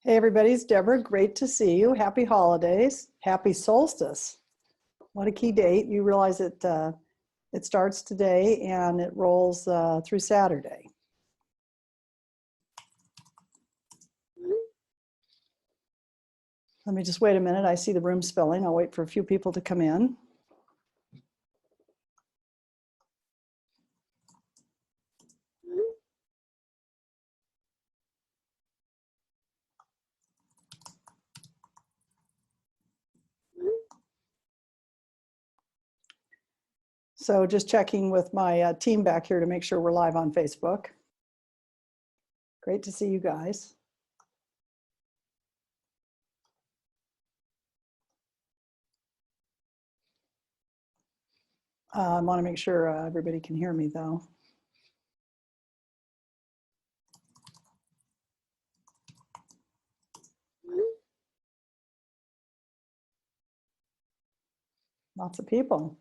Hey everybody, it's Deborah. Great to see you. Happy holidays. Happy solstice. What a key date. You realize it starts today and it rolls through Saturday. Let me just wait a minute. I see the room spilling. I'll wait for a few people to come in. So just checking with my team back here to make sure we're live on Facebook. Great to see you guys. I want to make sure everybody can hear me though. Lots of people.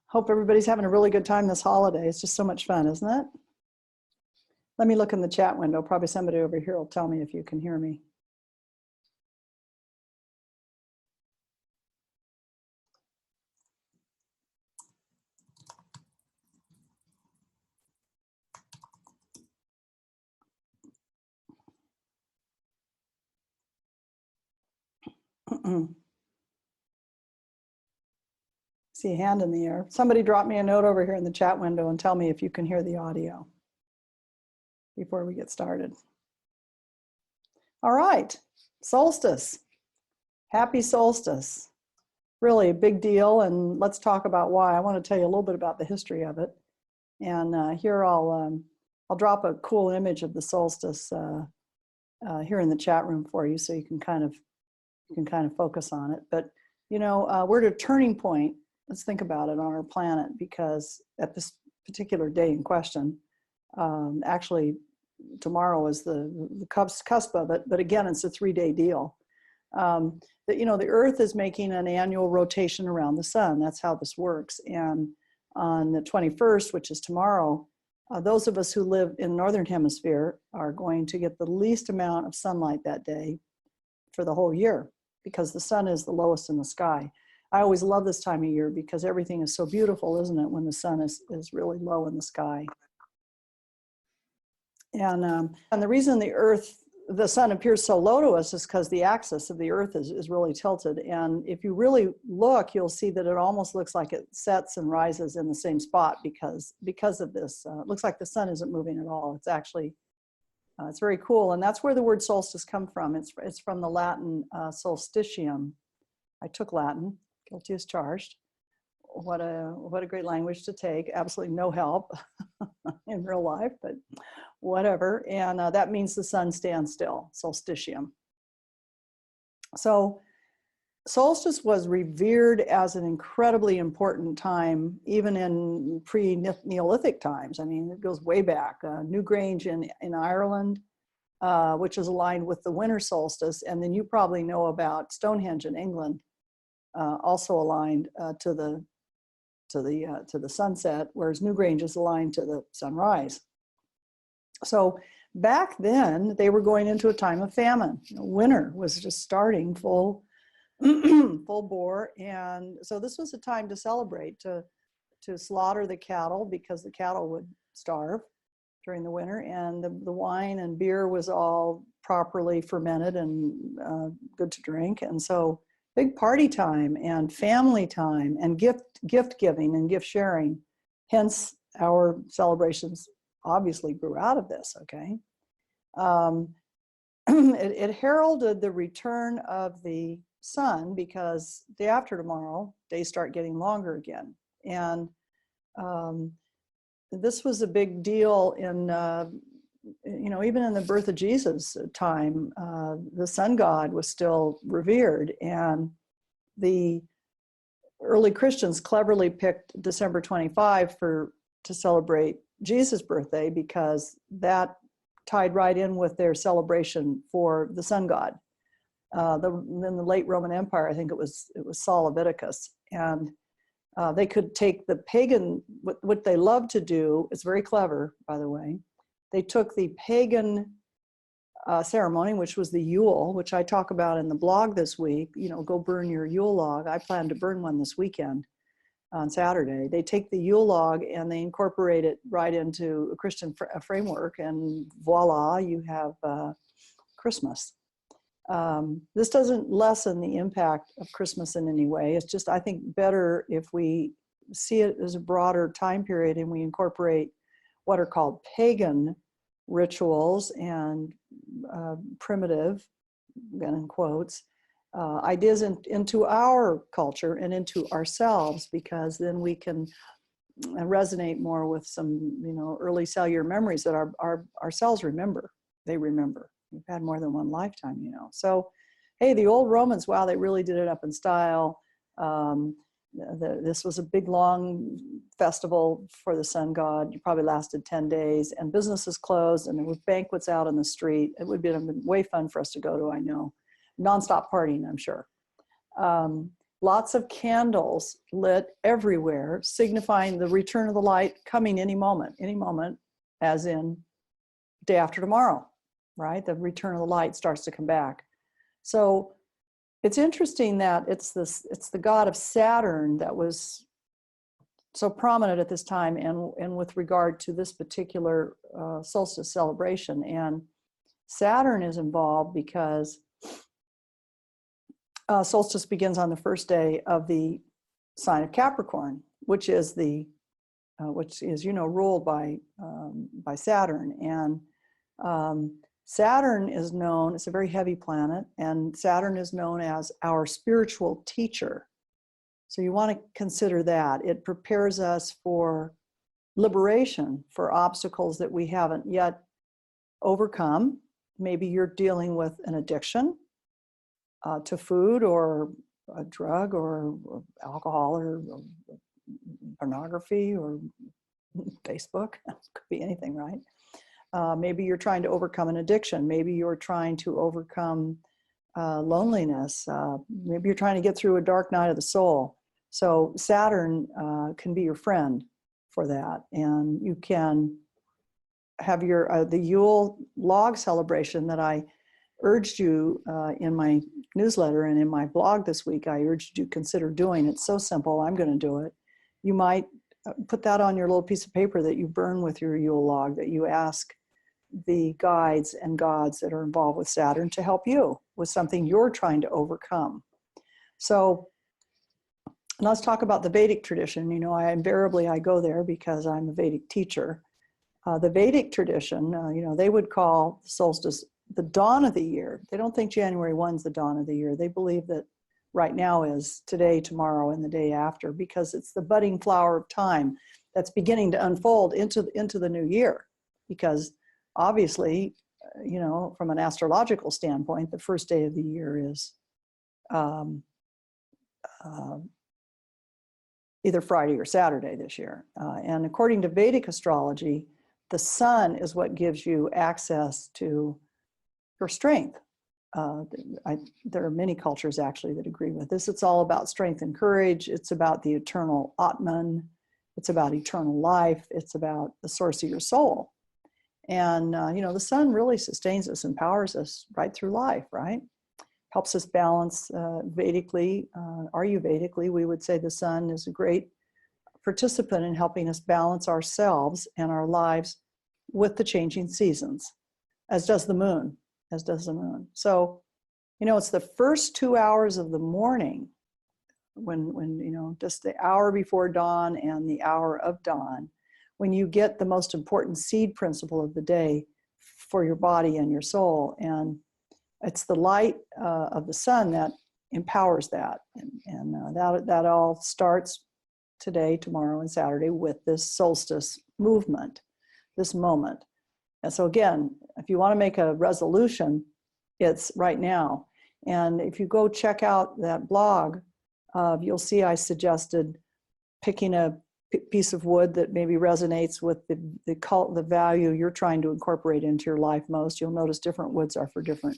Hope everybody's having a really good time this holiday. It's just so much fun, isn't it? Let me look in the chat window. Probably somebody over here will tell me if you can hear me. See a hand in the air. Somebody drop me a note over here in the chat window and tell me if you can hear the audio before we get started. All right, solstice. Happy solstice. Really a big deal, and let's talk about why. I want to tell you a little bit about the history of it. And here I'll drop a cool image of the solstice here in the chat room for you, so you can kind of focus on it. But you know, we're at a turning point. Let's think about it on our planet, because at this particular day in question, actually tomorrow is the cusp of it, but again, it's a 3-day deal. You know, the Earth is making an annual rotation around the sun. That's how this works. And on the 21st, which is tomorrow, those of us who live in the Northern Hemisphere are going to get the least amount of sunlight that day for the whole year, because the sun is the lowest in the sky. I always love this time of year because everything is so beautiful, isn't it, when the sun is really low in the sky. And the reason the sun appears so low to us is because the axis of the Earth is really tilted. And if you really look, you'll see that it almost looks like it sets and rises in the same spot because of this. It looks like the sun isn't moving at all. It's actually, it's very cool. And that's where the word solstice comes from. It's from the Latin solstitium. I took Latin, guilty as charged. What a great language to take. Absolutely no help in real life, but whatever. And that means the sun stands still, solstitium. So solstice was revered as an incredibly important time, even in pre-Neolithic times. I mean, it goes way back. Newgrange in Ireland, which is aligned with the winter solstice. And then you probably know about Stonehenge in England, also aligned to the sunset, whereas Newgrange is aligned to the sunrise. So back then, they were going into a time of famine. You know, winter was just starting full bore, and so this was a time to celebrate, to slaughter the cattle, because the cattle would starve during the winter, and the wine and beer was all properly fermented and good to drink, and so big party time and family time and gift giving and gift sharing. Hence, our celebrations obviously grew out of this, okay? It heralded the return of the sun, because day after tomorrow, days start getting longer again. And this was a big deal in, you know, even in the birth of Jesus time, the sun god was still revered, and the early Christians cleverly picked December 25 to celebrate Jesus' birthday, because that tied right in with their celebration for the sun god. In the late Roman Empire, I think it was Saul Leviticus, and they could take the pagan, what they love to do, it's very clever, by the way. They took the pagan ceremony, which was the Yule, which I talk about in the blog this week. You know, go burn your Yule log. I plan to burn one this weekend on Saturday. They take the Yule log and they incorporate it right into a Christian framework, and voila, you have Christmas. This doesn't lessen the impact of Christmas in any way. It's just, I think, better if we see it as a broader time period and we incorporate what are called pagan rituals and primitive, again in quotes, ideas into our culture and into ourselves, because then we can resonate more with some, you know, early cellular memories that our cells remember. They remember. We've had more than one lifetime, you know. So, hey, the old Romans, wow, they really did it up in style. This was a big, long festival for the sun god. It probably lasted 10 days, and businesses closed, and there were banquets out in the street. It would have been way fun for us to go to, I know. Nonstop partying, I'm sure. Lots of candles lit everywhere, signifying the return of the light coming any moment, as in day after tomorrow, right? The return of the light starts to come back. So it's interesting that it's the god of Saturn that was so prominent at this time, and with regard to this particular solstice celebration. And Saturn is involved because solstice begins on the first day of the sign of Capricorn, which is you know, ruled by Saturn. And Saturn is known, it's a very heavy planet, and Saturn is known as our spiritual teacher. So you want to consider that. It prepares us for liberation, for obstacles that we haven't yet overcome. Maybe you're dealing with an addiction to food or a drug or alcohol or pornography or Facebook. Could be anything, right? Maybe you're trying to overcome an addiction. Maybe you're trying to overcome loneliness. Maybe you're trying to get through a dark night of the soul. So Saturn can be your friend for that. And you can have your the Yule Log celebration that I urged you in my newsletter and in my blog this week. I urged you to consider doing. It's so simple. I'm going to do it. You might put that on your little piece of paper that you burn with your Yule log, that you ask the guides and gods that are involved with Saturn to help you with something you're trying to overcome. So let's talk about the Vedic tradition. You know, I go there because I'm a Vedic teacher. The Vedic tradition, you know, they would call solstice the dawn of the year. They don't think January 1's the dawn of the year. They believe that right now is today, tomorrow, and the day after, because it's the budding flower of time that's beginning to unfold into the new year. Because obviously, you know, from an astrological standpoint, the first day of the year is either Friday or Saturday this year. And according to Vedic astrology, the sun is what gives you access to your strength. There are many cultures actually that agree with this. It's all about strength and courage. It's about the eternal Atman. It's about eternal life. It's about the source of your soul. And, you know, the sun really sustains us, empowers us right through life, right? Helps us balance Vedically, Ayurvedically, we would say the sun is a great participant in helping us balance ourselves and our lives with the changing seasons, as does the moon. So, you know, it's the first 2 hours of the morning when you know, just the hour before dawn and the hour of dawn, when you get the most important seed principle of the day for your body and your soul. And it's the light of the sun that empowers that. And that all starts today, tomorrow, and Saturday with this solstice movement, this moment. And so again, if you want to make a resolution, it's right now. And if you go check out that blog, you'll see I suggested picking a piece of wood that maybe resonates with the value you're trying to incorporate into your life most. You'll notice different woods are for different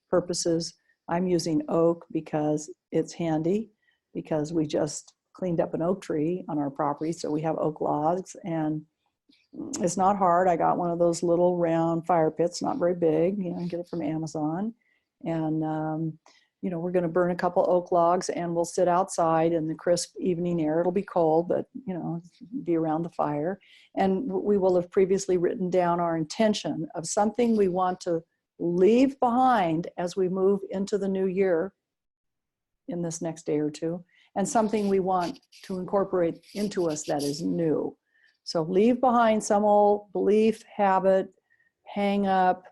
purposes. I'm using oak because it's handy, because we just cleaned up an oak tree on our property, so we have oak logs, and It's not hard. I got one of those little round fire pits, not very big, you know, I get it from Amazon. And, you know, we're going to burn a couple oak logs and we'll sit outside in the crisp evening air. It'll be cold, but, you know, be around the fire. And we will have previously written down our intention of something we want to leave behind as we move into the new year in this next day or two, and something we want to incorporate into us that is new. So leave behind some old belief, habit, hang up,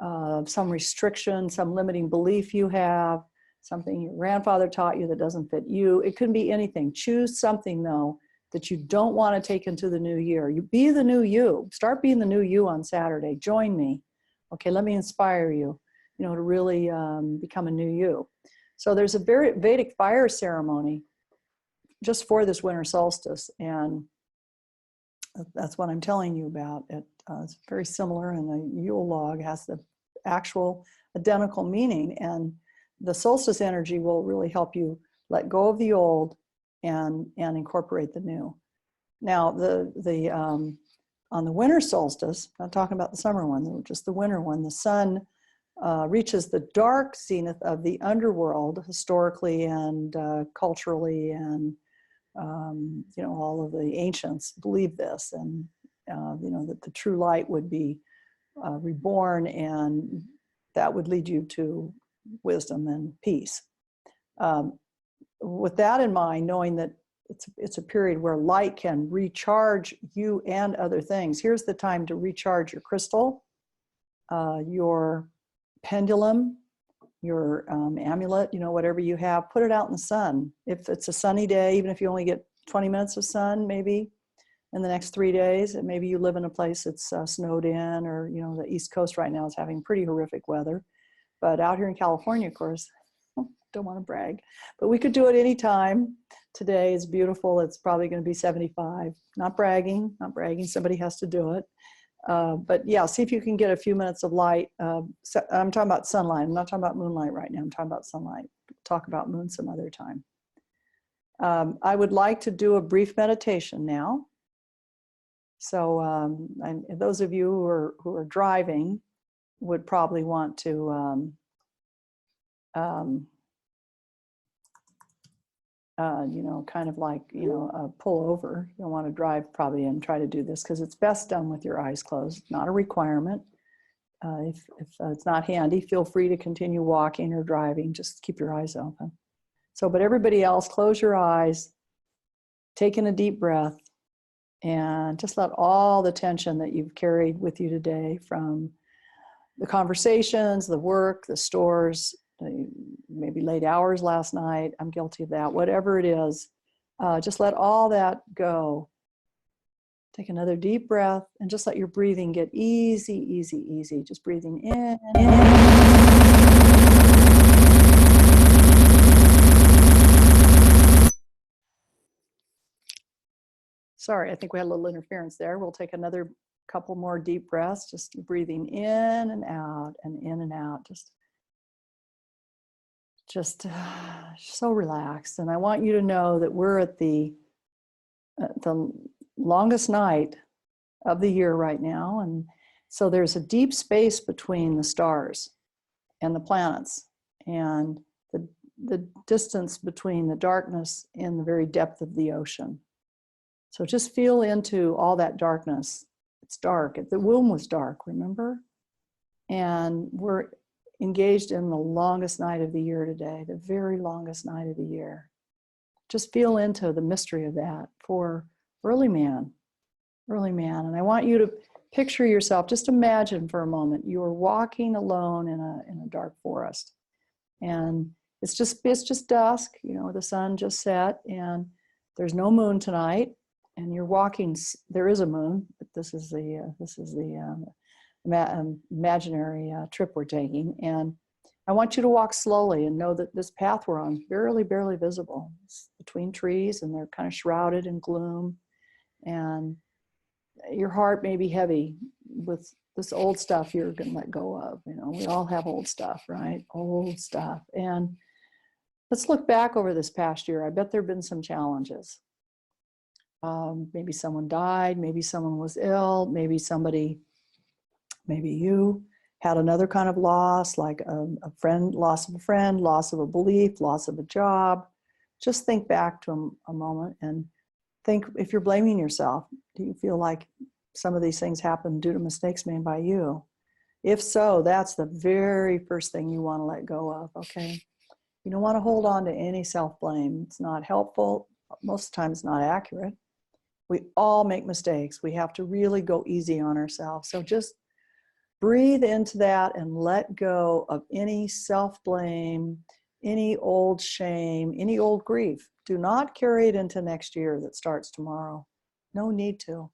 some restriction, some limiting belief you have, something your grandfather taught you that doesn't fit you. It could be anything. Choose something, though, that you don't want to take into the new year. You be the new you. Start being the new you on Saturday. Join me. Okay, let me inspire you, you know, to really become a new you. So there's a very Vedic fire ceremony just for this winter solstice, and that's what I'm telling you about. It's very similar, and the Yule log has the actual identical meaning, and the solstice energy will really help you let go of the old and incorporate the new. Now, on the winter solstice, not talking about the summer one, just the winter one, the sun reaches the dark zenith of the underworld historically and culturally, and you know, all of the ancients believe this, and you know, that the true light would be reborn, and that would lead you to wisdom and peace. With that in mind, knowing that it's a period where light can recharge you and other things, here's the time to recharge your crystal, your pendulum, your amulet, you know, whatever you have, put it out in the sun. If it's a sunny day, even if you only get 20 minutes of sun, maybe in the next 3 days, and maybe you live in a place that's snowed in, or, you know, the East Coast right now is having pretty horrific weather. But out here in California, of course, don't want to brag, but we could do it anytime. Today is beautiful. It's probably going to be 75. Not bragging, not bragging. Somebody has to do it. But yeah, see if you can get a few minutes of light. So I'm talking about sunlight. I'm not talking about moonlight right now. I'm talking about sunlight. Talk about moon some other time. I would like to do a brief meditation now. So and those of you who are driving would probably want to you know, kind of like, you know, pull over. You don't want to drive probably and try to do this, because it's best done with your eyes closed. Not a requirement. If it's not handy, feel free to continue walking or driving. Just keep your eyes open. So, but everybody else, close your eyes, take in a deep breath, and just let all the tension that you've carried with you today from the conversations, the work, the stores, maybe late hours last night, I'm guilty of that, whatever it is, just let all that go. Take another deep breath and just let your breathing get easy, easy, easy. Just breathing in. Sorry, I think we had a little interference there. We'll take another couple more deep breaths, just breathing in and out and in and out. Just so relaxed. And I want you to know that we're at the longest night of the year right now. And so there's a deep space between the stars and the planets, and the distance between the darkness and the very depth of the ocean. So just feel into all that darkness. It's dark. The womb was dark, remember? And we're engaged in the longest night of the year today, the very longest night of the year. Just feel into the mystery of that for early man. And I want you to picture yourself, just imagine for a moment, you are walking alone in a dark forest. And it's just dusk, you know, the sun just set, and there's no moon tonight, and you're walking, there is a moon, but this is the imaginary trip we're taking. And I want you to walk slowly and know that this path we're on is barely visible. It's between trees, and they're kind of shrouded in gloom. And your heart may be heavy with this old stuff you're going to let go of. You know, we all have old stuff, right? Old stuff. And let's look back over this past year. I bet there have been some challenges. Maybe someone died, maybe someone was ill, maybe you had another kind of loss, like a friend, loss of a friend, loss of a belief, loss of a job. Just think back to a moment and think, if you're blaming yourself, do you feel like some of these things happen due to mistakes made by you? If so, that's the very first thing you want to let go of, okay? You don't want to hold on to any self-blame. It's not helpful. Most of the time, it's not accurate. We all make mistakes. We have to really go easy on ourselves. So just breathe into that and let go of any self-blame, any old shame, any old grief. Do not carry it into next year that starts tomorrow. No need to.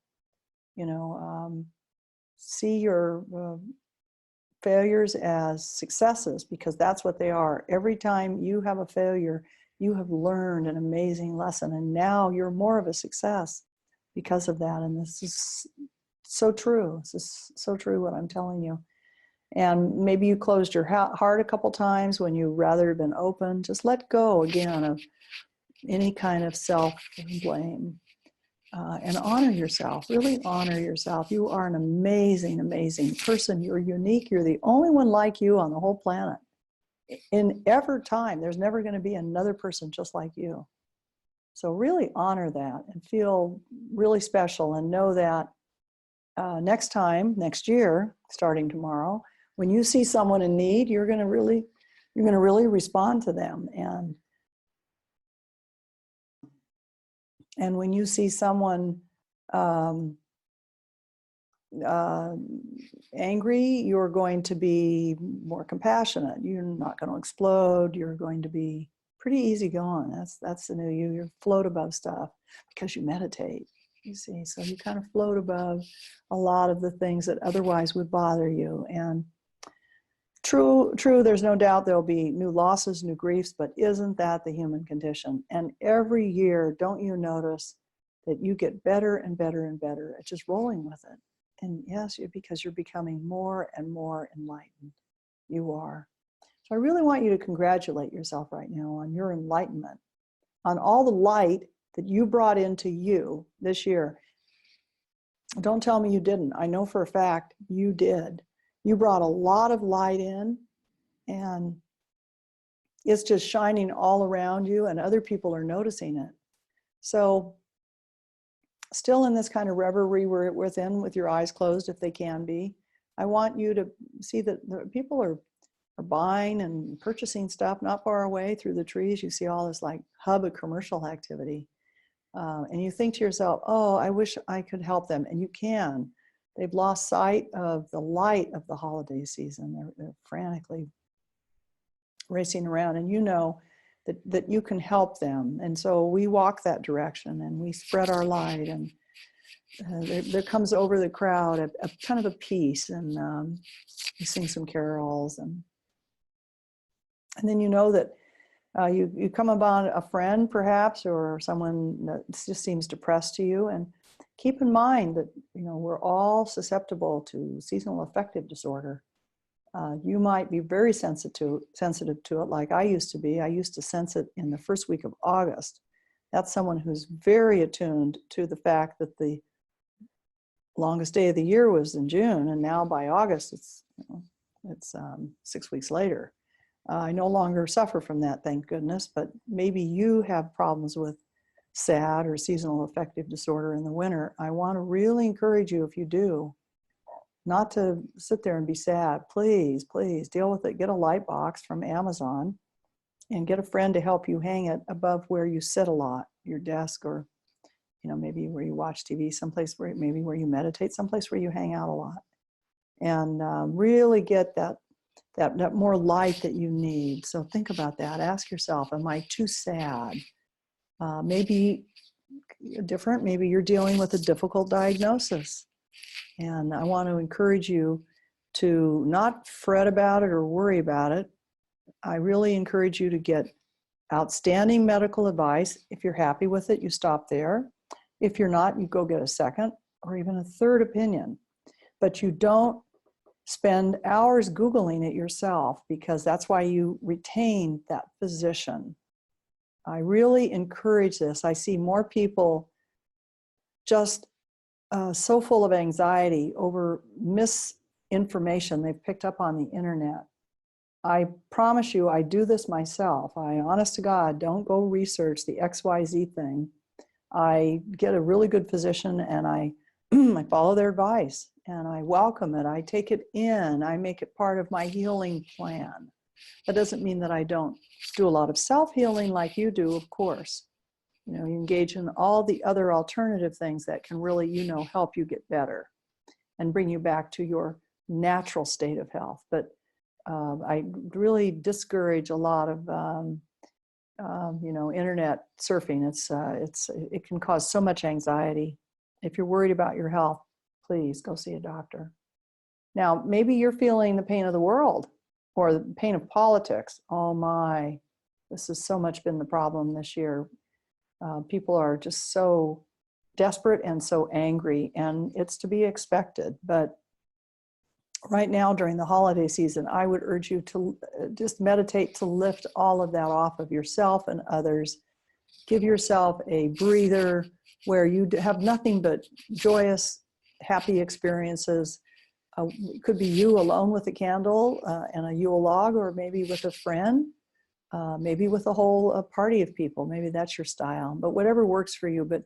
You know, see your failures as successes, because that's what they are. Every time you have a failure, you have learned an amazing lesson, and now you're more of a success because of that. And this is so true. This is so true what I'm telling you. And maybe you closed your heart a couple times when you rather have been open. Just let go again of any kind of self-blame. And honor yourself, really honor yourself. You are an amazing, amazing person. You're unique. You're the only one like you on the whole planet. In ever time, there's never going to be another person just like you. So really honor that and feel really special, and know that next year, starting tomorrow, when you see someone in need, you're going to really respond to them. And when you see someone angry, you're going to be more compassionate. You're not going to explode. You're going to be pretty easygoing. That's the new you. You float above stuff because you meditate, you see. So you kind of float above a lot of the things that otherwise would bother you. And true, there's no doubt there'll be new losses, new griefs, but isn't that the human condition? And every year, don't you notice that you get better and better and better at just rolling with it? And yes, because you're becoming more and more enlightened. You are. So I really want you to congratulate yourself right now on your enlightenment, on all the light that you brought into you this year. Don't tell me you didn't. I know for a fact you did. You brought a lot of light in, and it's just shining all around you, and other people are noticing it. So still in this kind of reverie we're within, with your eyes closed if they can be, I want you to see that the people are buying and purchasing stuff not far away through the trees. You see all this like hub of commercial activity. And you think to yourself, oh, I wish I could help them. And you can. They've lost sight of the light of the holiday season. They're frantically racing around, and you know that you can help them. And so we walk that direction, and we spread our light, and there comes over the crowd a kind of a peace, and we sing some carols, and then you know that you come upon a friend perhaps, or someone that just seems depressed to you, and keep in mind that we're all susceptible to seasonal affective disorder. You might be very sensitive to it, like I used to be. I used to sense it in the first week of August. That's someone who's very attuned to the fact that the longest day of the year was in June, and now by August it's 6 weeks later. I no longer suffer from that, thank goodness, but maybe you have problems with SAD or seasonal affective disorder in the winter. I want to really encourage you, if you do, not to sit there and be sad. Please, please deal with it. Get a light box from Amazon and get a friend to help you hang it above where you sit a lot, your desk, or maybe where you watch TV, someplace where you meditate, someplace where you hang out a lot, and really get that more light that you need. So think about that. Ask yourself, am I too sad? Maybe different. Maybe you're dealing with a difficult diagnosis. And I want to encourage you to not fret about it or worry about it. I really encourage you to get outstanding medical advice. If you're happy with it, you stop there. If you're not, you go get a second or even a third opinion. But you don't spend hours Googling it yourself, because that's why you retain that physician. I really encourage this. I see more people just so full of anxiety over misinformation they've picked up on the internet. I promise you, I do this myself. I, honest to God, don't go research the XYZ thing. I get a really good physician and I follow their advice and I welcome it. I take it in. I make it part of my healing plan. That doesn't mean that I don't do a lot of self-healing like you do, of course. You know, you engage in all the other alternative things that can really, you know, help you get better and bring you back to your natural state of health. But I really discourage a lot of, you know, internet surfing. It can cause so much anxiety. If you're worried about your health, please go see a doctor. Now, maybe you're feeling the pain of the world or the pain of politics. Oh my, this has so much been the problem this year. People are just so desperate and so angry, and it's to be expected. But right now, during the holiday season, I would urge you to just meditate to lift all of that off of yourself and others. Give yourself a breather where you have nothing but joyous, happy experiences. It could be you alone with a candle and a Yule log, or maybe with a friend. Maybe with a whole party of people. Maybe that's your style, but whatever works for you. But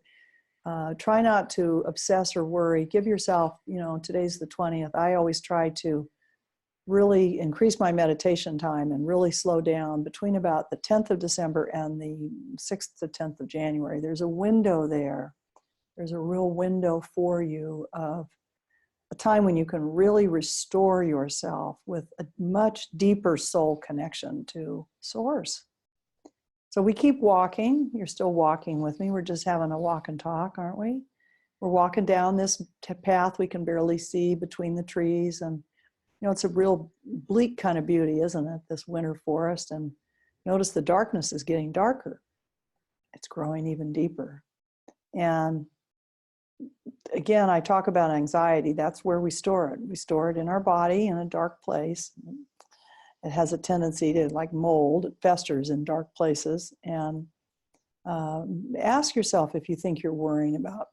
try not to obsess or worry. Give yourself, you know, today's the 20th. I always try to really increase my meditation time and really slow down between about the 10th of December and the 6th to 10th of January. There's a window there. There's a real window for you of a time when you can really restore yourself with a much deeper soul connection to Source. So we keep walking. You're still walking with me. We're just having a walk and talk, aren't we? We're walking down this path we can barely see between the trees. And, you know, it's a real bleak kind of beauty, isn't it? This winter forest. And notice the darkness is getting darker. It's growing even deeper. And again, I talk about anxiety. That's where we store it. We store it in our body in a dark place. It has a tendency to, like mold, it festers in dark places. And ask yourself if you think you're worrying about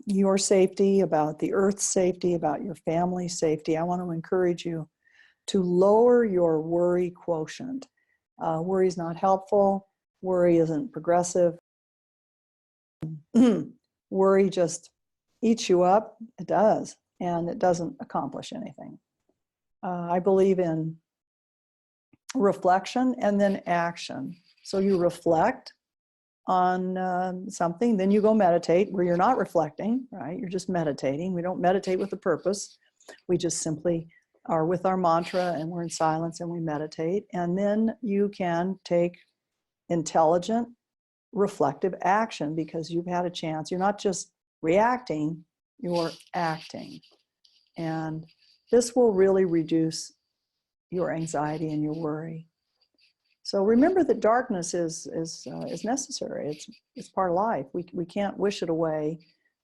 your safety, about the earth's safety, about your family's safety. I want to encourage you to lower your worry quotient. Worry is not helpful. Worry isn't progressive. Worry just eats you up. It does, and it doesn't accomplish anything. I believe in reflection and then action. So you reflect on something, then you go meditate where you're not reflecting, right? You're just meditating. We don't meditate with a purpose. We just simply are with our mantra and we're in silence and we meditate. And then you can take intelligent, reflective action because you've had a chance. You're not just reacting, you're acting. And this will really reduce your anxiety and your worry. So remember that darkness is necessary. It's part of life. We can't wish it away,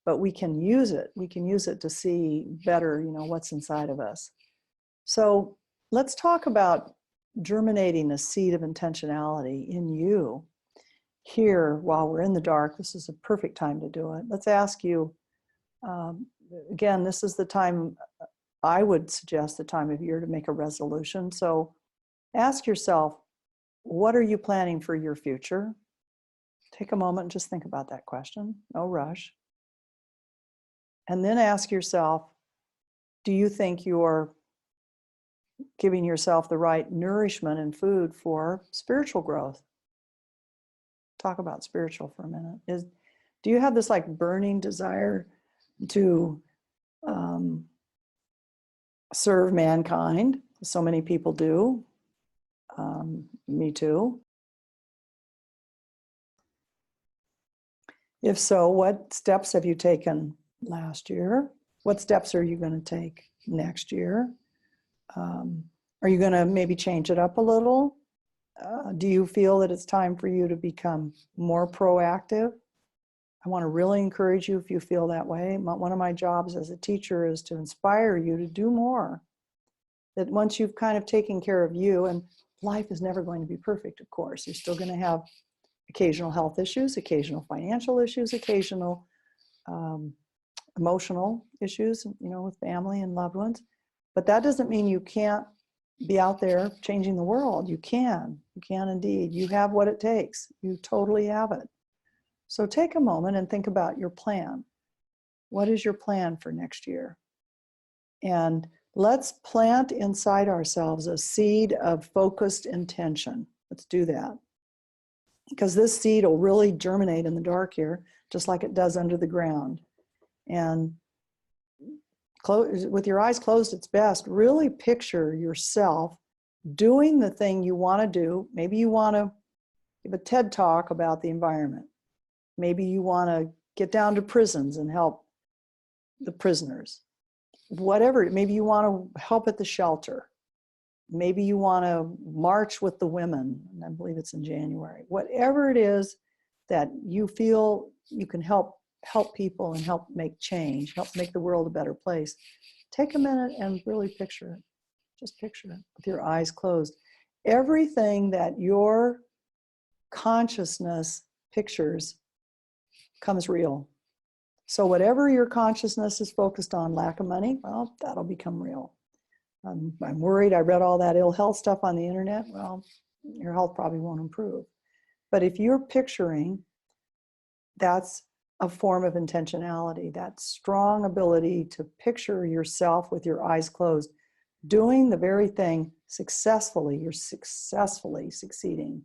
but we can use it. We can use it to see better, you know, what's inside of us. So let's talk about germinating a seed of intentionality in you. Here, while we're in the dark, this is a perfect time to do it. Let's ask you, again, this is the time, I would suggest the time of year to make a resolution. So ask yourself, what are you planning for your future? Take a moment and just think about that question. No rush. And then ask yourself, do you think you're giving yourself the right nourishment and food for spiritual growth? Talk about spiritual for a minute. Do you have this like burning desire to serve mankind? So many people do. Me too. If so, what steps have you taken last year? What steps are you going to take next year? Are you going to maybe change it up a little? Do you feel that it's time for you to become more proactive? I want to really encourage you if you feel that way. One of my jobs as a teacher is to inspire you to do more. That once you've kind of taken care of you, and life is never going to be perfect, of course. You're still going to have occasional health issues, occasional financial issues, occasional emotional issues, with family and loved ones. But that doesn't mean you can't be out there changing the world. You can indeed. You have what it takes. You totally have it. So take a moment and think about your plan. What is your plan for next year? And let's plant inside ourselves a seed of focused intention. Let's do that. Because this seed will really germinate in the dark here, just like it does under the ground. And with your eyes closed, it's best. Really picture yourself doing the thing you want to do. Maybe you want to give a TED talk about the environment. Maybe you want to get down to prisons and help the prisoners. Whatever, maybe you want to help at the shelter. Maybe you want to march with the women. I believe it's in January. Whatever it is that you feel you can help people and help make change, help make the world a better place. Take a minute and really picture it. Just picture it with your eyes closed. Everything that your consciousness pictures comes real. So whatever your consciousness is focused on, lack of money, well, that'll become real. I'm worried. I read all that ill health stuff on the internet. Well, your health probably won't improve. But if you're picturing, that's a form of intentionality, that strong ability to picture yourself with your eyes closed, doing the very thing successfully. You're successfully succeeding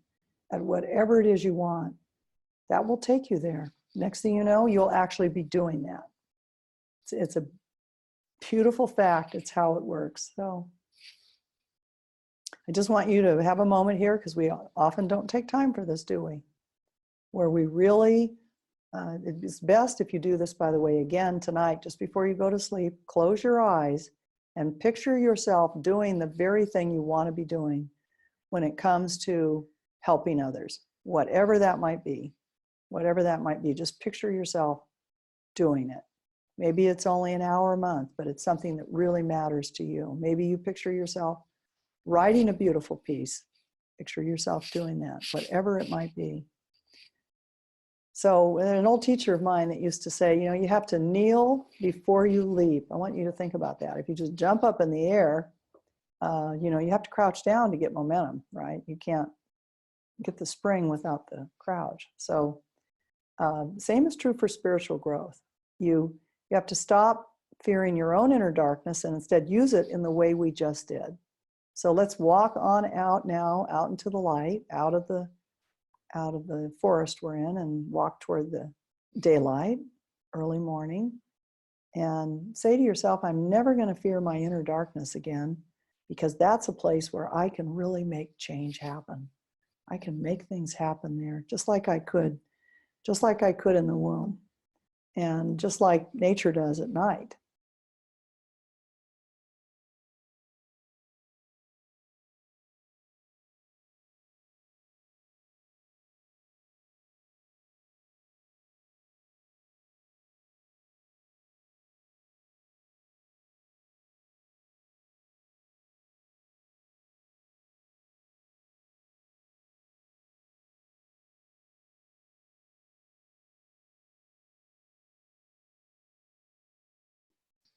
at whatever it is you want. That will take you there. Next thing you know, you'll actually be doing that. It's a beautiful fact. It's how it works. So I just want you to have a moment here, because we often don't take time for this, do we? Where we really, it's best if you do this, by the way, again tonight, just before you go to sleep, close your eyes and picture yourself doing the very thing you want to be doing when it comes to helping others, whatever that might be. Whatever that might be, just picture yourself doing it. Maybe it's only an hour a month, but it's something that really matters to you. Maybe you picture yourself writing a beautiful piece. Picture yourself doing that, whatever it might be. So an old teacher of mine that used to say, you have to kneel before you leap. I want you to think about that. If you just jump up in the air, you have to crouch down to get momentum, right? You can't get the spring without the crouch. So same is true for spiritual growth. You have to stop fearing your own inner darkness and instead use it in the way we just did. So let's walk on out now, out into the light, out of the forest we're in, and walk toward the daylight, early morning, and say to yourself, I'm never going to fear my inner darkness again, because that's a place where I can really make change happen. I can make things happen there, just like I could in the womb, and just like nature does at night.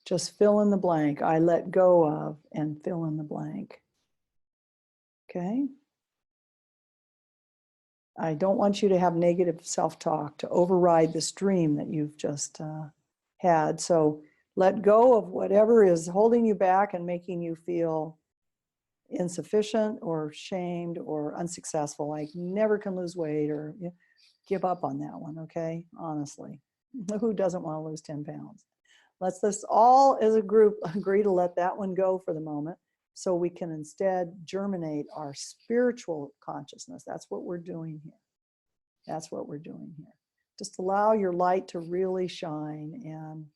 Just fill in the blank. I let go of, and fill in the blank. Okay? I don't want you to have negative self-talk to override this dream that you've just had. So let go of whatever is holding you back and making you feel insufficient or shamed or unsuccessful, like never can lose weight, or give up on that one, okay? Honestly, who doesn't want to lose 10 pounds? Let's all as a group agree to let that one go for the moment, so we can instead germinate our spiritual consciousness. That's what we're doing here. That's what we're doing here. Just allow your light to really shine. And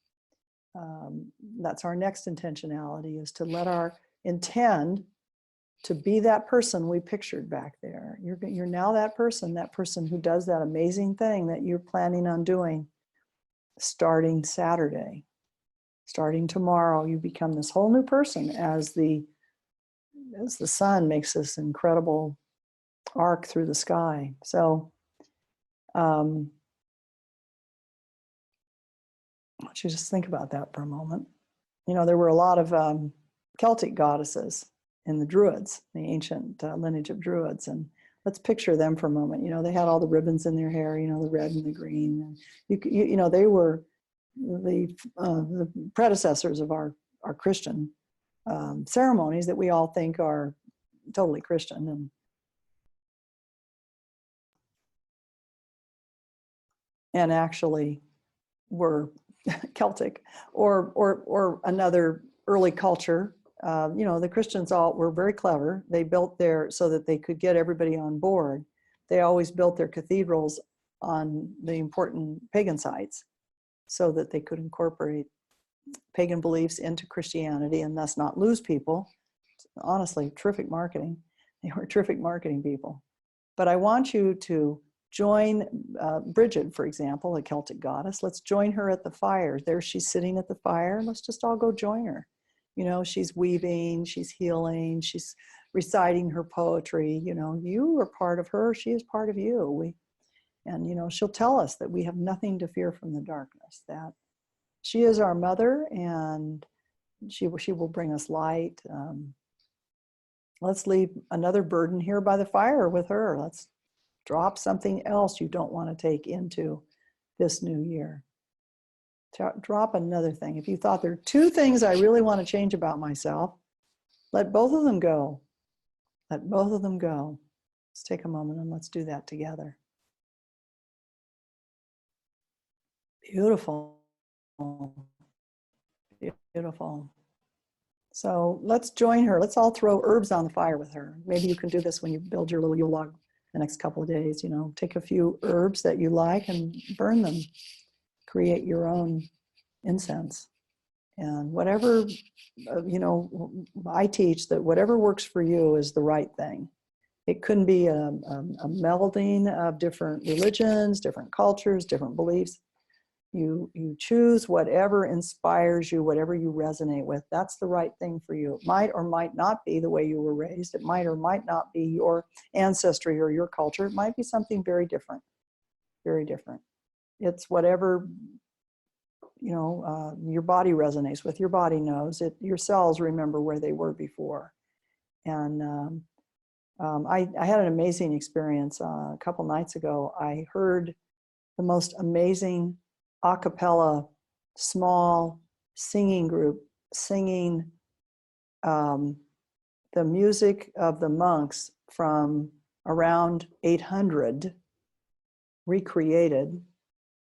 that's our next intentionality, is to let our intend to be that person we pictured back there. You're now that person who does that amazing thing that you're planning on doing starting Saturday. Starting tomorrow, you become this whole new person as the sun makes this incredible arc through the sky. So I want you to just think about that for a moment. You know, there were a lot of Celtic goddesses in the Druids, the ancient lineage of Druids. And let's picture them for a moment. You know, they had all the ribbons in their hair, you know, the red and the green. And you know, they were the predecessors of our Christian ceremonies that we all think are totally Christian. And actually were Celtic or another early culture. You know, the Christians all were very clever. They built so that they could get everybody on board. They always built their cathedrals on the important pagan sites so that they could incorporate pagan beliefs into Christianity and thus not lose people. Honestly, terrific marketing. They were terrific marketing people. But I want you to join Bridget, for example, a Celtic goddess. Let's join her at the fire. There she's sitting at the fire. Let's just all go join her. You know, she's weaving, she's healing, she's reciting her poetry. You know, you are part of her, she is part of you. And, you know, she'll tell us that we have nothing to fear from the darkness, that she is our mother and she will bring us light. Let's leave another burden here by the fire with her. Let's drop something else you don't want to take into this new year. Drop another thing. If you thought there are two things I really want to change about myself, let both of them go. Let both of them go. Let's take a moment and let's do that together. Beautiful. Beautiful. So let's join her. Let's all throw herbs on the fire with her. Maybe you can do this when you build your little Yule log the next couple of days. You know, take a few herbs that you like and burn them. Create your own incense. And whatever, you know, I teach that whatever works for you is the right thing. It couldn't be a melding of different religions, different cultures, different beliefs. You choose whatever inspires you, whatever you resonate with. That's the right thing for you. It might or might not be the way you were raised. It might or might not be your ancestry or your culture. It might be something very different, very different. It's whatever, you know, your body resonates with. Your body knows it. Your cells remember where they were before. And I had an amazing experience a couple nights ago. I heard the most amazing a cappella, small singing group singing the music of the monks from around 800, recreated.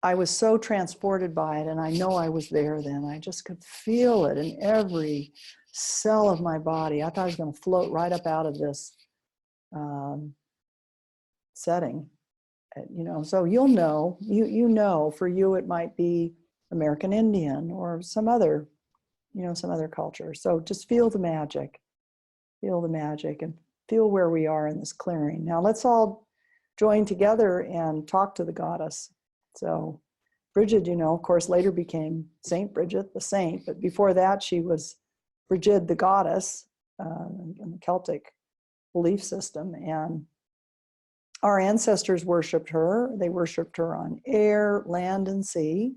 I was so transported by it, and I know I was there then. I just could feel it in every cell of my body. I thought I was going to float right up out of this setting. You know, so you'll know, you know, for you it might be American Indian or some other, you know, some other culture. So just feel the magic and feel where we are in this clearing. Now let's all join together and talk to the goddess. So Bridget, you know, of course, later became Saint Bridget, the saint, but before that she was Bridget the goddess in the Celtic belief system. And our ancestors worshipped her. They worshipped her on air, land, and sea.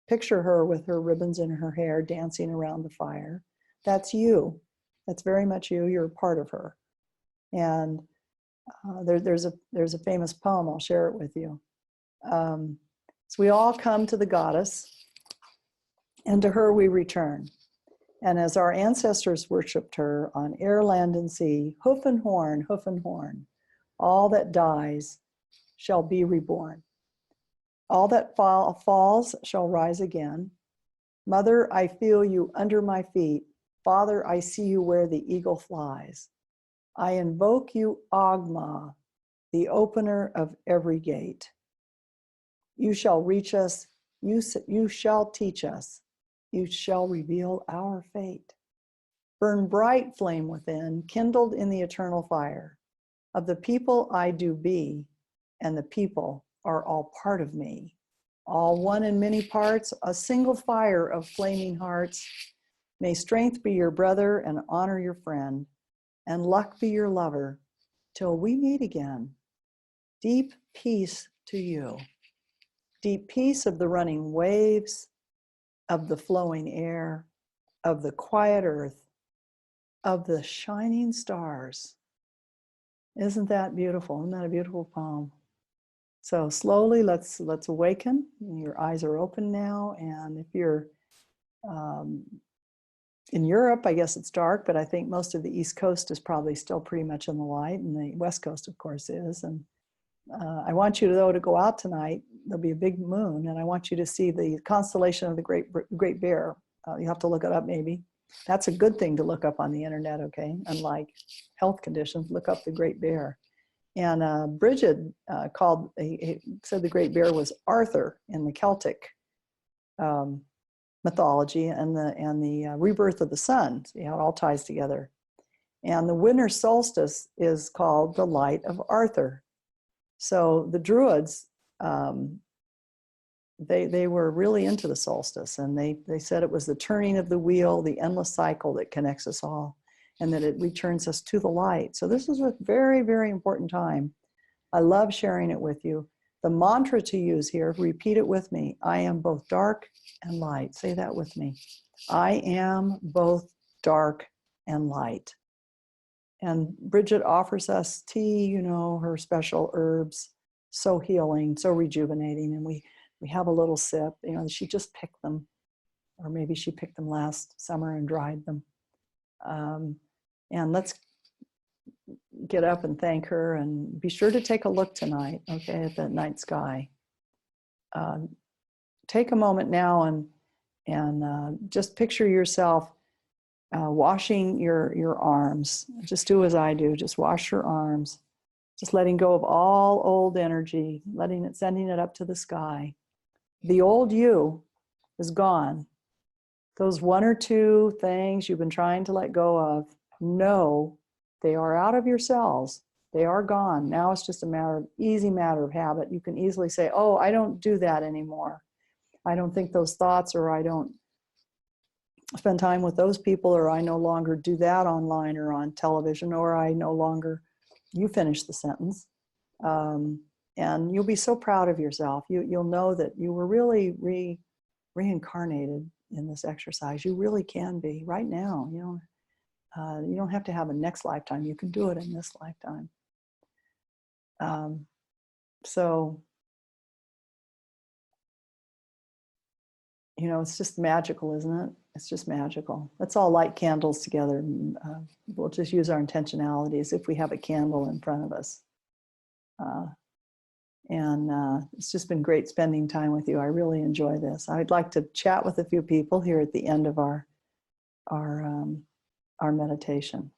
Picture her with her ribbons in her hair dancing around the fire. That's you. That's very much you. You're a part of her. And there's a famous poem. I'll share it with you. So we all come to the goddess, and to her we return. And as our ancestors worshipped her on air, land, and sea, hoof and horn, all that dies shall be reborn. All that falls shall rise again. Mother, I feel you under my feet. Father, I see you where the eagle flies. I invoke you, Agma, the opener of every gate. You shall reach us, you shall teach us, you shall reveal our fate. Burn bright flame within, kindled in the eternal fire. Of the people I do be, and the people are all part of me. All one in many parts, a single fire of flaming hearts. May strength be your brother and honor your friend, and luck be your lover, till we meet again. Deep peace to you. Deep peace of the running waves, of the flowing air, of the quiet earth, of the shining stars. Isn't that beautiful? Isn't that a beautiful poem? So slowly, let's awaken. Your eyes are open now, and if you're in Europe, I guess it's dark, but I think most of the East Coast is probably still pretty much in the light, and the West Coast, of course, is. And I want you, though, to go out tonight. There'll be a big moon, and I want you to see the constellation of the Great Bear. You have to look it up, maybe. That's a good thing to look up on the internet, okay? Unlike health conditions, look up the Great Bear. And Bridget said the Great Bear was Arthur in the Celtic mythology, and the rebirth of the sun. See how it all ties together. And the winter solstice is called the light of Arthur. So the Druids, they were really into the solstice, and they said it was the turning of the wheel, the endless cycle that connects us all, and that it returns us to the light. So this is a very, very important time. I love sharing it with you. The mantra to use here, repeat it with me. I am both dark and light. Say that with me. I am both dark and light. And Bridget offers us tea, you know, her special herbs, so healing, so rejuvenating. And we have a little sip, you know, she just picked them, or maybe she picked them last summer and dried them. And let's get up and thank her, and be sure to take a look tonight, okay, at the night sky. Take a moment now and just picture yourself washing your arms. Just do as I do, just wash your arms, just letting go of all old energy, sending it up to the sky. The old you is gone. Those one or two things you've been trying to let go of, no, they are out of your cells. They are gone. Now it's just easy matter of habit. You can easily say, oh, I don't do that anymore. I don't think those thoughts, or I don't spend time with those people, or I no longer do that online or on television, or I no longer, you finish the sentence. And you'll be so proud of yourself. You'll know that you were really reincarnated in this exercise. You really can be right now. You don't have to have a next lifetime. You can do it in this lifetime. So, you know, it's just magical, isn't it? It's just magical. Let's all light candles together. We'll just use our intentionality as if we have a candle in front of us. It's just been great spending time with you. I really enjoy this. I'd like to chat with a few people here at the end of our meditation.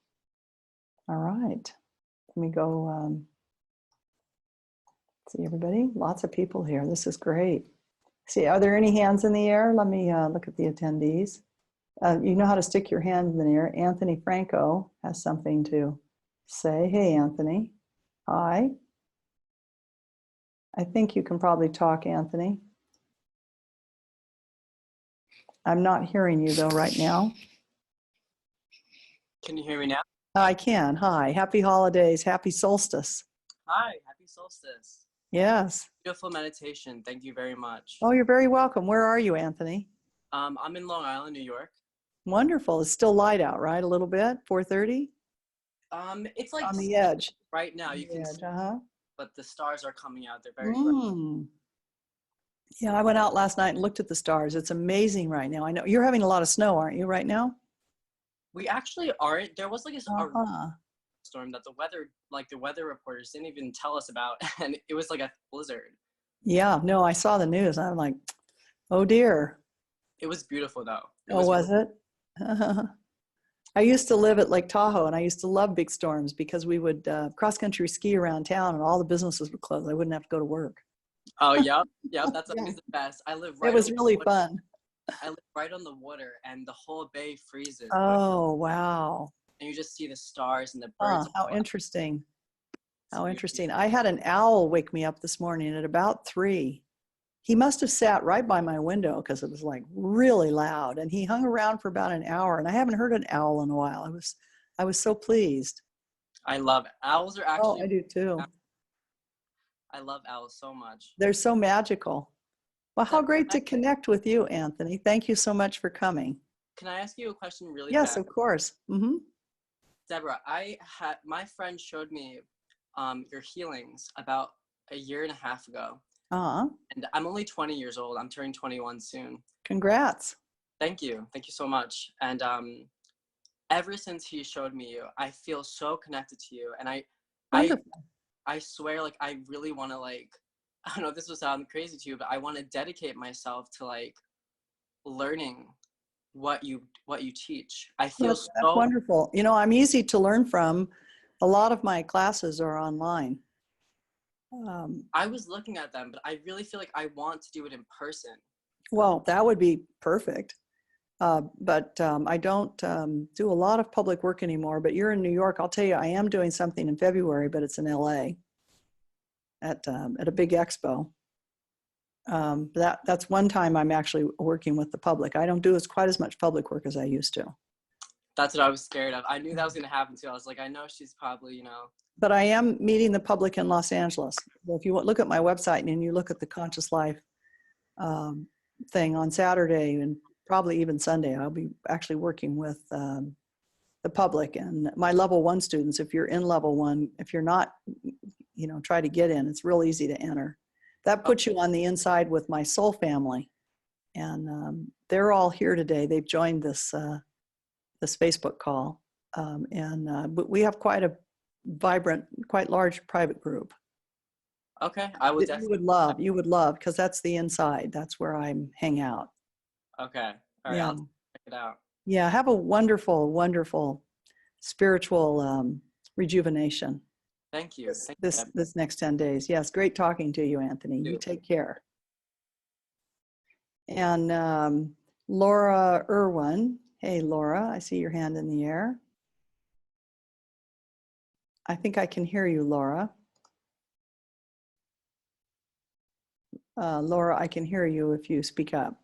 All right, let me go see everybody. Lots of people here. This is great. See, are there any hands in the air? Let me look at the attendees. You know how to stick your hand in the air. Anthony Franco has something to say. Hey, Anthony. Hi. I think you can probably talk, Anthony. I'm not hearing you though right now. Can you hear me now? I can. Hi. Happy holidays. Happy solstice. Hi. Happy solstice. Yes. Beautiful meditation. Thank you very much. Oh, you're very welcome. Where are you, Anthony? I'm in Long Island, New York. Wonderful. It's still light out, right? A little bit. 4:30. It's like on the edge. Right now. You can see, but the stars are coming out. They're very bright. Yeah, I went out last night and looked at the stars. It's amazing right now. I know you're having a lot of snow, aren't you, right now? We actually aren't. There was like a storm that the weather reporters didn't even tell us about, and it was like a blizzard. Yeah, no, I saw the news. I'm like, oh dear. It was beautiful though. Was it? I used to live at Lake Tahoe, and I used to love big storms because we would cross-country ski around town, and all the businesses would close. I wouldn't have to go to work. Oh, yeah. That's always the best. I live right. It was really fun. I live right on the water, and the whole bay freezes. Oh, wow. And you just see the stars and the birds. How interesting. How interesting. I had an owl wake me up this morning at about 3. He must have sat right by my window because it was like really loud, and he hung around for about an hour, and I haven't heard an owl in a while. I was so pleased. I love it. Owls are actually. Oh, I do too. I love owls so much. They're so magical. Well, how Deborah, great to connect with you, Anthony. Thank you so much for coming. can I ask you a question really Yes, fast? of course. Deborah, my friend showed me your healings about a year and a half ago. And I'm only 20 years old. I'm turning 21 soon. Congrats. Thank you. Thank you so much. And ever since he showed me you, I feel so connected to you. And I swear, like, I really want to, like, I don't know if this will sound crazy to you, but I want to dedicate myself to, like, learning what you teach. I feel That's wonderful. You know, I'm easy to learn from. A lot of my classes are online. I was looking at them, but I really feel like I want to do it in person. Well, that would be perfect. But I don't do a lot of public work anymore. But you're in New York. I'll tell you, I am doing something in February, but it's in LA at a big expo. That's one time I'm actually working with the public. I don't do quite as much public work as I used to. That's what I was scared of. I knew that was going to happen too. I was like, I know she's probably, But I am meeting the public in Los Angeles. So if you look at my website and you look at the Conscious Life thing on Saturday and probably even Sunday, I'll be actually working with the public and my level 1 students. If you're in level 1, if you're not, try to get in. It's real easy to enter. That puts you on the inside with my soul family. And they're all here today. They've joined this Facebook call. But we have quite a vibrant, quite large private group. Okay, I would definitely. You would love, because that's the inside. That's where I hang out. Okay, all right, I'll check it out. Yeah, have a wonderful, wonderful spiritual rejuvenation. Thank you. This next 10 days. Yes, great talking to you, Anthony. You take care. And Laura Irwin. Hey, Laura, I see your hand in the air. I think I can hear you, Laura. Laura, I can hear you if you speak up.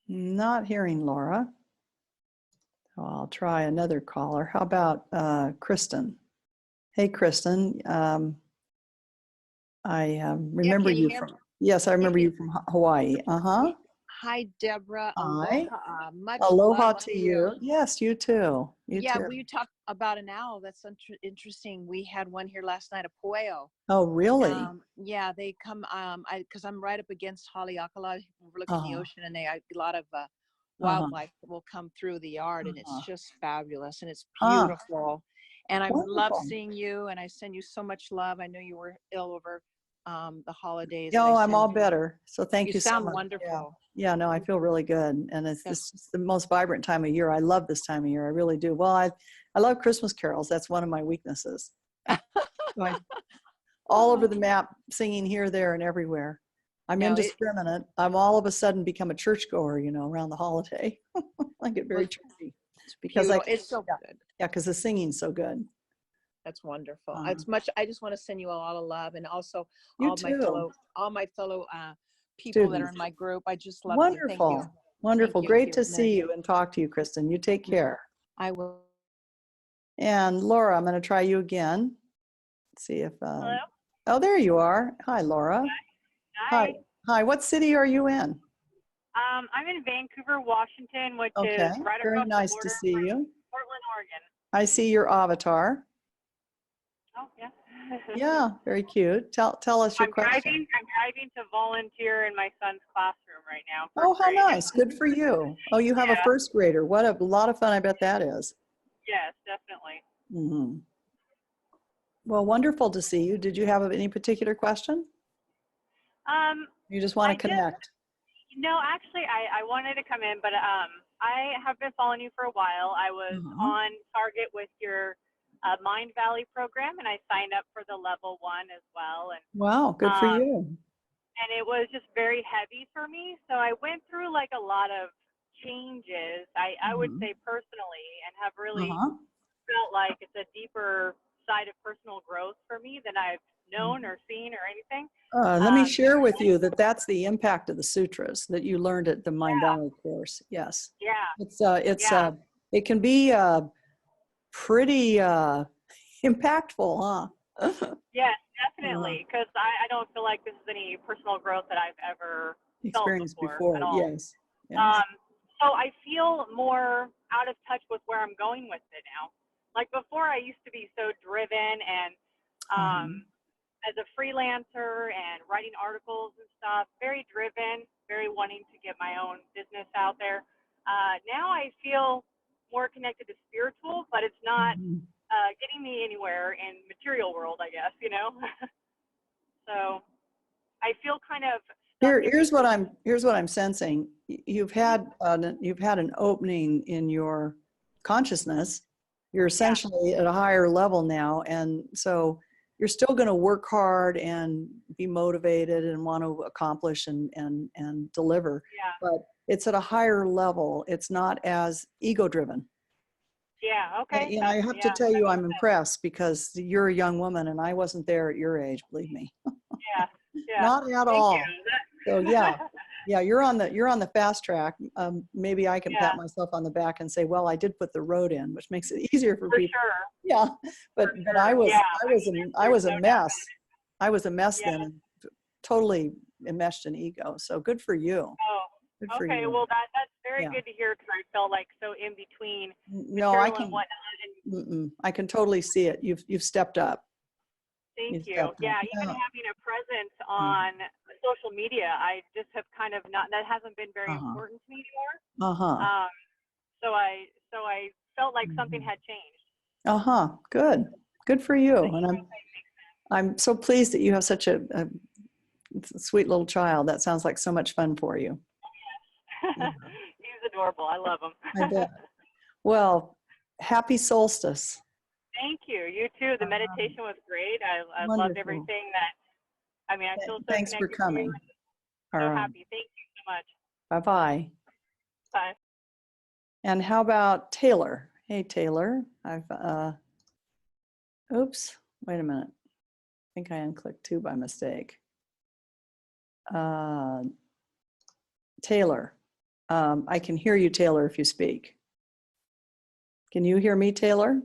Not hearing Laura. So I'll try another caller. How about Kristin? Hey, Kristin. I remember you from. Yes, I remember you from Hawaii. Hi, Deborah. Hi. Aloha. Much Aloha love to you. Yes, you too. We talked about an owl. That's interesting. We had one here last night, a pueo. Oh, really? Yeah, they come. Because I'm right up against Haleakala, overlooking the ocean, and a lot of wildlife will come through the yard, and it's just fabulous, and it's beautiful. And I love seeing you, and I send you so much love. I know you were ill over the holidays. Oh, I'm all better. So thank you so much. You sound wonderful. Yeah, no, I feel really good. And it's just the most vibrant time of year. I love this time of year. I really do. Well, I love Christmas carols. That's one of my weaknesses. All over the map, singing here, there, and everywhere. I'm indiscriminate. I'm all of a sudden become a churchgoer, around the holiday. I get very churchy. Because it's so good. Yeah, because the singing's so good. That's wonderful. It's much. I just want to send you a lot of love, and also all my fellow people that are in my group. I just love you. Thank you. Wonderful. Great to see you and talk to you, Kristin. You take care. I will. And Laura, I'm going to try you again. Let's see if. Hello. Oh, there you are. Hi, Laura. Hi. Hi. What city are you in? I'm in Vancouver, Washington, which is right Very across nice the border to see you. Portland, Oregon. I see your avatar. Oh, yeah. Yeah, very cute. Tell us your question. I'm driving to volunteer in my son's classroom right now. Oh, how nice. Good for you. Oh, you have a first grader. What a lot of fun I bet that is. Yes, definitely. Mm-hmm. Well, wonderful to see you. Did you have any particular question? You just want to connect? No, actually, I wanted to come in, but I have been following you for a while. I was on target with your Mind Valley program, and I signed up for the level 1 as well. And wow, good for you. And it was just very heavy for me. So I went through like a lot of changes, I would say personally, and have really felt like it's a deeper side of personal growth for me than I've known or seen or anything. Let me share with you that's the impact of the sutras that you learned at the Mind Valley course. Yes. Yeah. It can be pretty impactful, huh? Yes, definitely, because I don't feel like this is any personal growth that I've ever felt Experienced before at all. Yes. Yes. So I feel more out of touch with where I'm going with it now. Like before, I used to be so driven and as a freelancer and writing articles and stuff, very driven, very wanting to get my own business out there. Now I feel more connected to spiritual, but it's not getting me anywhere in material world, I guess, you know? So I feel kind of here's what I'm sensing. You've had an opening in your consciousness. You're essentially at a higher level now, and so you're still going to work hard and be motivated and want to accomplish and deliver. But it's at a higher level. It's not as ego driven. Yeah. Okay. And I have to tell you, I'm impressed because you're a young woman, and I wasn't there at your age. Believe me. Yeah. Not at all. So yeah, you're on the fast track. Maybe I can pat myself on the back and say, well, I did put the road in, which makes it easier for people. Sure. Yeah, but I was a mess. I was a mess then, and totally enmeshed in ego. So good for you. Oh, good for okay. you. Well, that's very good to hear because I felt like so in between. No, I can. I can totally see it. You've stepped up. Thank you. Yeah, even having a presence on social media, I just have kind of not. That hasn't been very important to me anymore. So I felt like something had changed. Good for you. And I'm so pleased that you have such a sweet little child. That sounds like so much fun for you. He's adorable. I love him. I bet. Well, happy solstice. Thank you. You too. The meditation was great. I loved everything I feel so Thanks for coming. So happy. Thank you so much. Bye-bye. Bye. And how about Taylor? Hey, Taylor. Oops, wait a minute. I think I unclicked 2 by mistake. Taylor, I can hear you, Taylor, if you speak. Can you hear me, Taylor?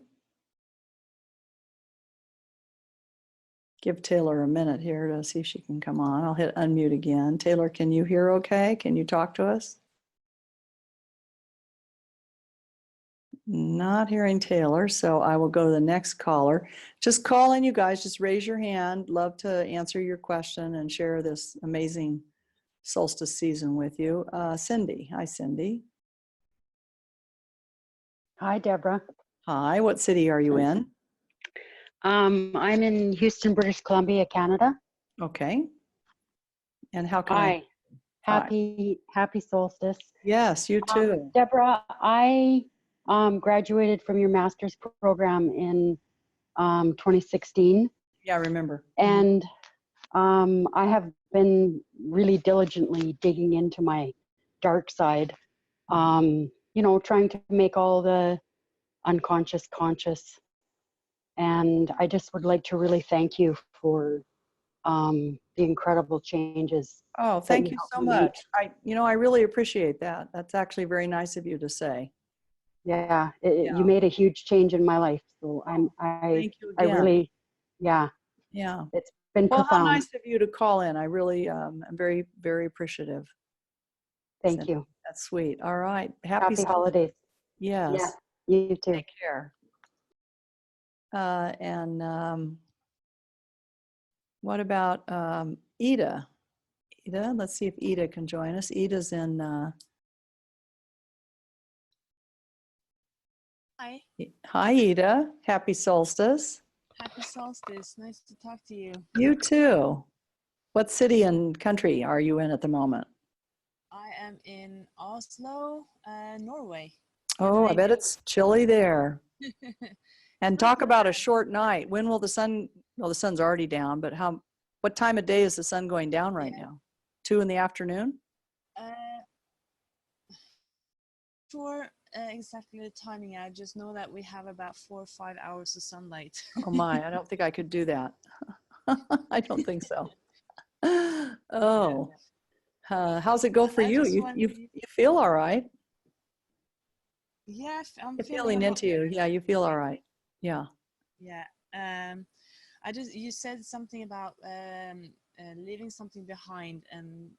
Give Taylor a minute here to see if she can come on. I'll hit unmute again. Taylor, can you hear okay? Can you talk to us? Not hearing Taylor, so I will go to the next caller. Just call in, you guys. Just raise your hand. Love to answer your question and share this amazing solstice season with you. Cindy. Hi, Cindy. Hi, Deborah. Hi, what city are you in? I'm in Houston, British Columbia, Canada. Okay. And how can I? Happy solstice. Yes, you too. Deborah, I graduated from your master's program in 2016. Yeah, I remember. And I have been really diligently digging into my dark side, trying to make all the unconscious conscious. And I just would like to really thank you for the incredible changes. Oh, thank you so much. I really appreciate that. That's actually very nice of you to say. Yeah, you made a huge change in my life. So thank you again. I really, yeah. It's been profound. How nice of you to call in. I really am very, very appreciative. Thank you. That's sweet. All right. Happy holidays. Yes. Yeah, you too. Take care. What about Eita? Eita, let's see if Eita can join us. Eita's in. Hi. Hi, Eita. Happy solstice. Happy solstice. Nice to talk to you. You too. What city and country are you in at the moment? I am in Oslo, Norway. Oh, I bet it's chilly there. And talk about a short night. When will the sun, well, the sun's already down, but what time of day is the sun going down right now? 2 in the afternoon? Sure, exactly the timing. I just know that we have about 4 or 5 hours of sunlight. Oh my, I don't think I could do that. I don't think so. Oh, how's it go for you? You feel all right? Yeah, I'm feeling into you. Yeah, you feel all right. Yeah. Yeah. you said something about leaving something behind and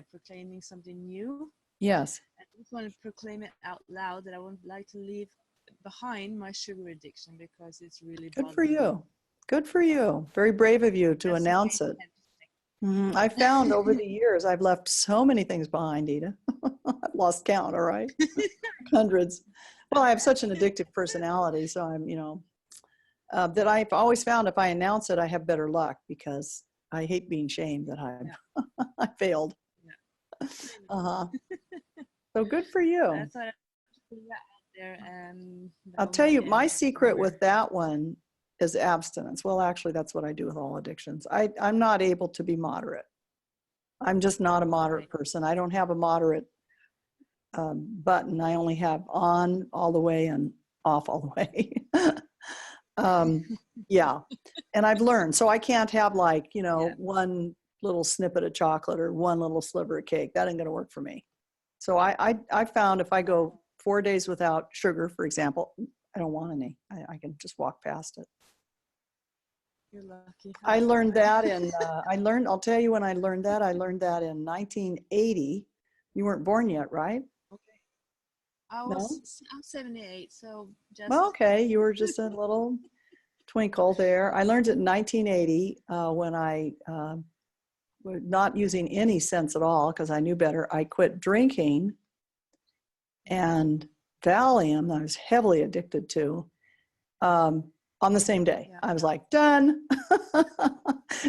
proclaiming something new. Yes. I just want to proclaim it out loud that I would like to leave behind my sugar addiction because it's really Good for bothering me. you. Good for you. Very brave of you to That's announce it. amazing. I found over the years, I've left so many things behind, Eita. I've lost count, all right? Hundreds. Well, I have such an addictive personality, so I'm, that I've always found if I announce it, I have better luck because I hate being shamed that I failed. Yeah. Uh-huh. So good for you. That's what I put that out there. I'll tell you, my secret with that one is abstinence. Well, actually, that's what I do with all addictions. I'm not able to be moderate. I'm just not a moderate person. I don't have a moderate button. I only have on all the way and off all the way. Yeah. And I've learned. So I can't have like, one little snippet of chocolate or one little sliver of cake. That ain't going to work for me. So I found if I go 4 days without sugar, for example, I don't want any. I can just walk past it. You're lucky. I learned that I'll tell you when I learned that in 1980. You weren't born yet, right? Okay. I'm 78, so just. Well, okay. You were just a little twinkle there. I learned it in 1980 when I, not using any sense at all because I knew better. I quit drinking and Valium that I was heavily addicted to on the same day. Yeah. I was like, done.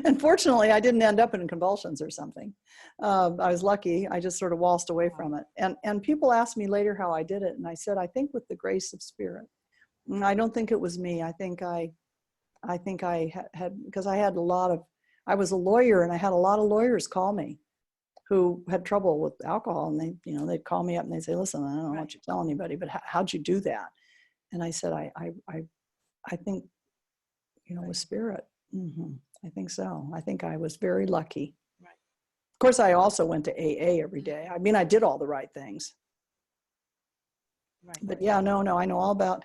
And fortunately, I didn't end up in convulsions or something. I was lucky. I just sort of waltzed away from it. And people asked me later how I did it. And I said, I think with the grace of spirit. And I don't think it was me. I think I had, because I was a lawyer and I had a lot of lawyers call me who had trouble with alcohol, and they'd call me up and they'd say, listen, I don't want you to tell anybody, but how'd you do that? And I said, I think, with spirit. I think so. I think I was very lucky. Right. Of course, I also went to AA every day. I mean, I did all the right things. Right. But yeah, no, I know all about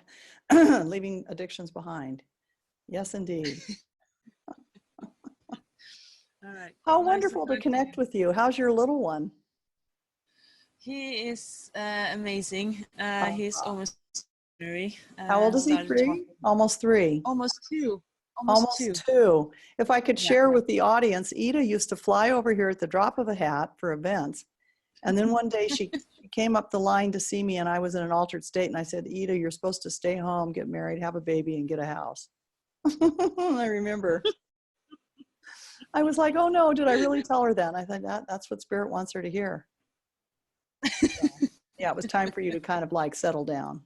leaving addictions behind. Yes, indeed. All right. How Nice wonderful to talk connect you. with you. How's your little one? He is amazing. He's almost 3. How old is he? 3? Almost 3. Almost 2. Almost 2. If I could Yeah. share with the audience, Eita used to fly over here at the drop of a hat for events. And then one day she came up the line to see me and I was in an altered state. And I said, Eita, you're supposed to stay home, get married, have a baby, and get a house. I remember. I was like, oh no, did I really tell her that? And I thought that's what spirit wants her to hear. So, yeah, it was time for you to kind of like settle down.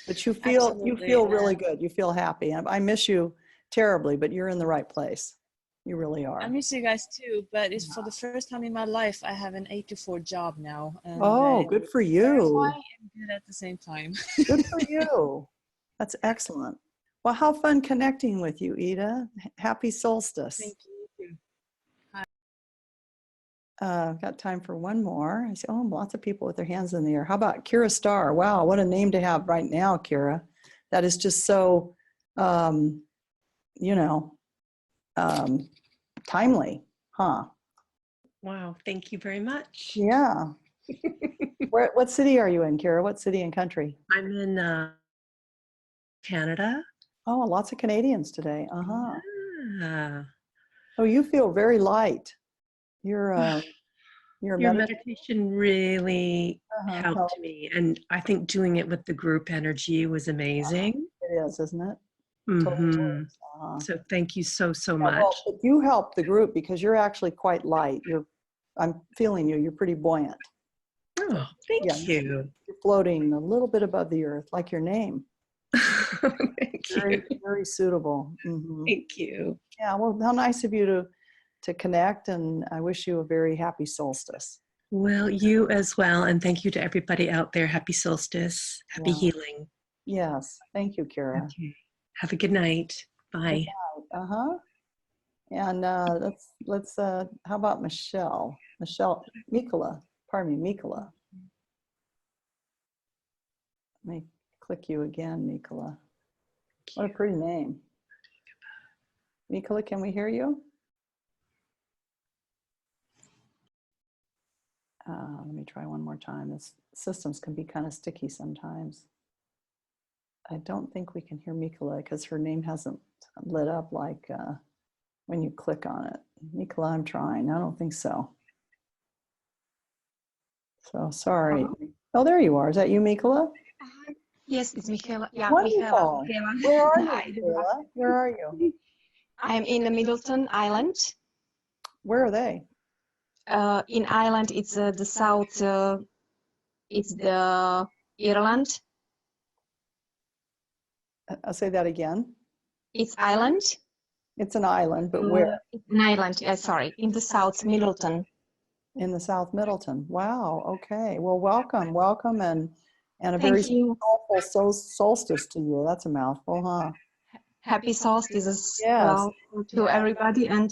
But you feel really good. You feel happy. I miss you terribly, but you're in the right place. You really are. I miss you guys too, but it's for the first time in my life I have an 8 to 4 job now. And, good for you. terrifying and good at the same time. Good for you. That's excellent. Well, how fun connecting with you, Eita. Happy solstice. Thank you. Got time for one more. I see, lots of people with their hands in the air. How about Kira Starr? Wow, what a name to have right now, Kira. That is just so, timely, huh? Wow, thank you very much. Yeah. What city are you in, Kira? What city and country? I'm in Canada. Oh, lots of Canadians today. Uh-huh. Yeah. Oh, you feel very light. Your meditation really helped me, and I think doing it with the group energy was amazing. It is, isn't it? Mm-hmm. Totally. So thank you so much. Well, you help the group because you're actually quite light. I'm feeling you. You're pretty buoyant. Oh, thank you. You're floating a little bit above the earth, like your name. Thank you. Very suitable. Mm-hmm. Thank you. Yeah. Well, how nice of you to connect, and I wish you a very happy solstice. Well, you as well, and thank you to everybody out there. Happy solstice. Happy healing. Yes. Thank you, Kira. Okay. Have a good night. Bye. Good night. And let's how about Mikola? Mikola. Let me click you again, Mikola. What a pretty name. Nicola, can we hear you? Let me try one more time. This systems can be kind of sticky sometimes. I don't think we can hear Nicola because her name hasn't lit up like when you click on it. Nicola, I'm trying. I don't think so. So sorry. Oh, there you are. Is that you, Nicola? Yes, it's Michaela. Yeah, Wonderful. Michaela. Where are you, Hi, Deborah. Nicola? Where are you? I'm in the Middleton Island. Where are they? In Ireland, it's the south. It's the Ireland. I'll say that again. It's Ireland. It's an island, but where? It's an island. Sorry, in the south, Middleton. In the South Middleton. Wow. Okay. Well, welcome, welcome, and a very Thank you. soulful solstice to you. That's a mouthful, huh? Happy solstice as Yes. well to everybody. And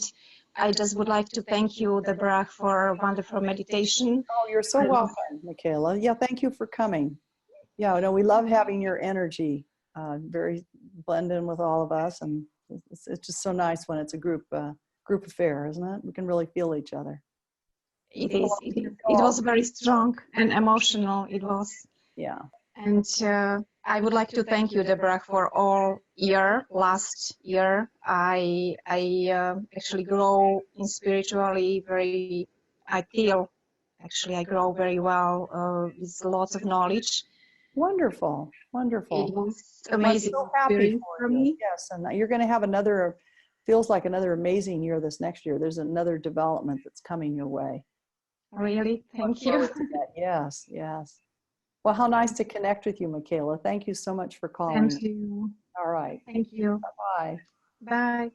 I just would like to thank you, Deborah, for a wonderful meditation. Oh, you're so welcome, Michaela. Yeah, thank you for coming. Yeah, no, we love having your energy. Very blend in with all of us, and it's just so nice when it's a group affair, isn't it? We can really feel each other. It is. It was very strong and emotional. It was. Yeah. And I would like to thank you, Deborah, for all year. Last year, I actually grow in spiritually very. I feel actually I grow very well with lots of knowledge. Wonderful, wonderful. It was amazing I'm so happy for me. Yes, and you're going to have another. Feels like another amazing year this next year. There's another development that's coming your way. Really, thank you. Yes, yes. Well, how nice to connect with you, Michaela. Thank you so much for calling. Thank you. All right. Thank you. Bye-bye. Bye.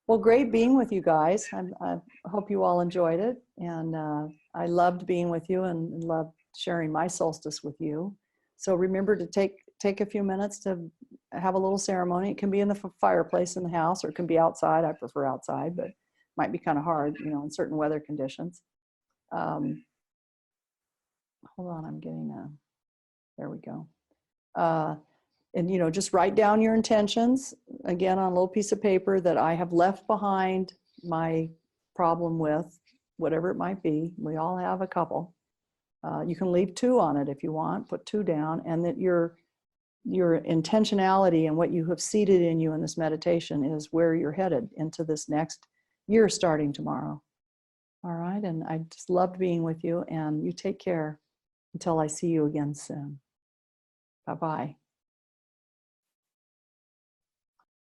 Well, great being with you guys. I hope you all enjoyed it. And I loved being with you and loved sharing my solstice with you. So remember to take a few minutes to have a little ceremony. It can be in the fireplace in the house, or it can be outside. I prefer outside, but it might be kind of hard, in certain weather conditions. Hold on, I'm getting there we go. And just write down your intentions again on a little piece of paper that I have left behind my problem with, whatever it might be. We all have a couple. You can leave 2 on it if you want, put 2 down, and that your intentionality and what you have seeded in you in this meditation is where you're headed into this next year starting tomorrow. All right, and I just loved being with you, and you take care until I see you again soon. Bye-bye.